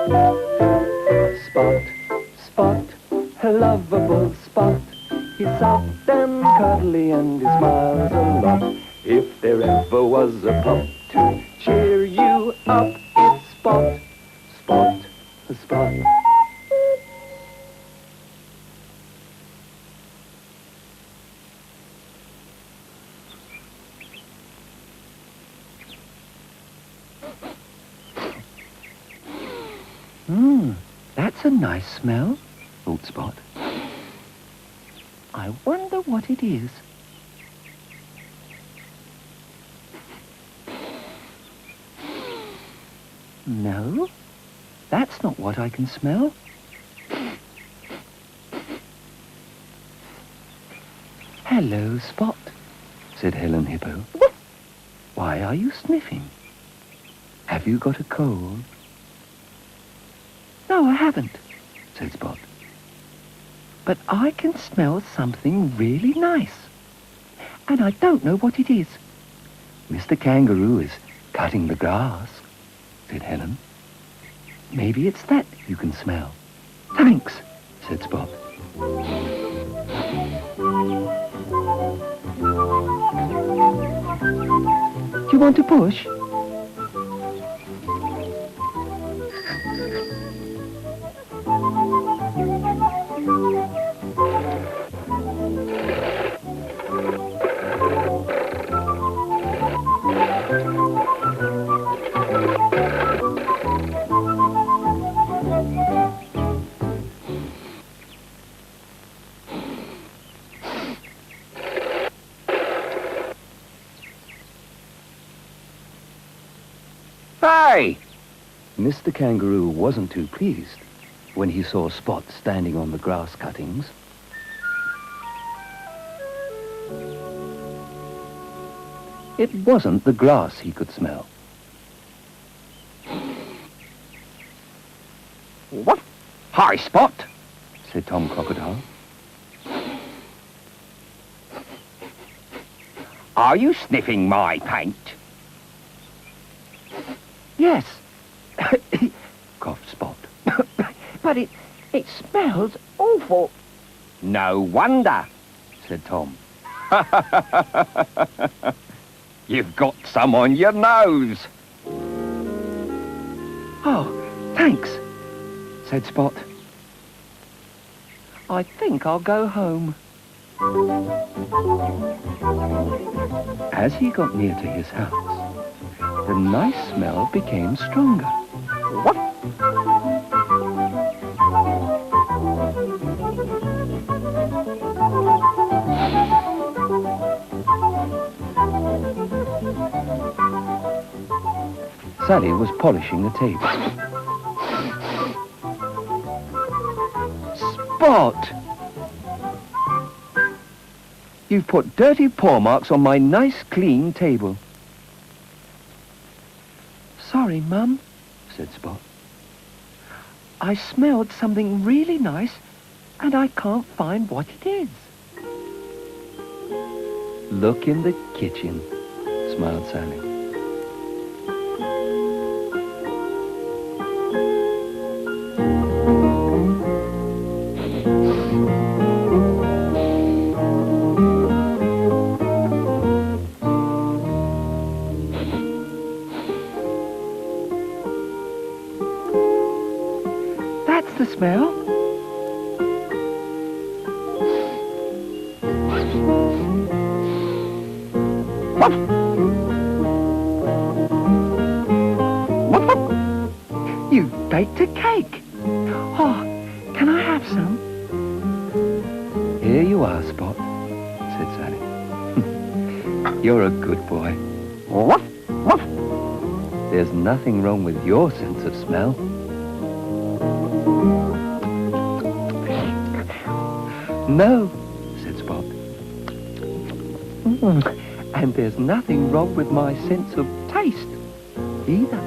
Spot, Spot, a lovable Spot. He's soft and cuddly and he smiles a lot. If there ever was a pup to cheer you up, it's Spot, Spot, Spot. That's a nice smell, thought Spot. I wonder what it is. No, that's not what I can smell. Hello, Spot, said Helen Hippo. Why are you sniffing? Have you got a cold? No, I haven't, said Spot. But I can smell something really nice. And I don't know what it is. Mr. Kangaroo is cutting the grass, said Helen. Maybe it's that you can smell. Thanks, said Spot. Do you want to push? Hey! Mr. Kangaroo wasn't too pleased when he saw Spot standing on the grass cuttings. It wasn't the grass he could smell. What? Hi, Spot, said Tom Crocodile. Are you sniffing my paint? Yes, coughed Spot. But it smells awful. No wonder, said Tom. You've got some on your nose. Oh, thanks, said Spot. I think I'll go home. As he got near to his house, the nice smell became stronger. What? Sally was polishing the table. Spot! You've put dirty paw marks on my nice, clean table. Sorry, Mum, said Spot. I smelled something really nice, and I can't find what it is. Look in the kitchen, smiled Sally. That's the smell. You've baked a cake. Oh, can I have some? Here you are, Spot, said Sally. You're a good boy. There's nothing wrong with your sense of smell. No, said Spot. And there's nothing wrong with my sense of taste either.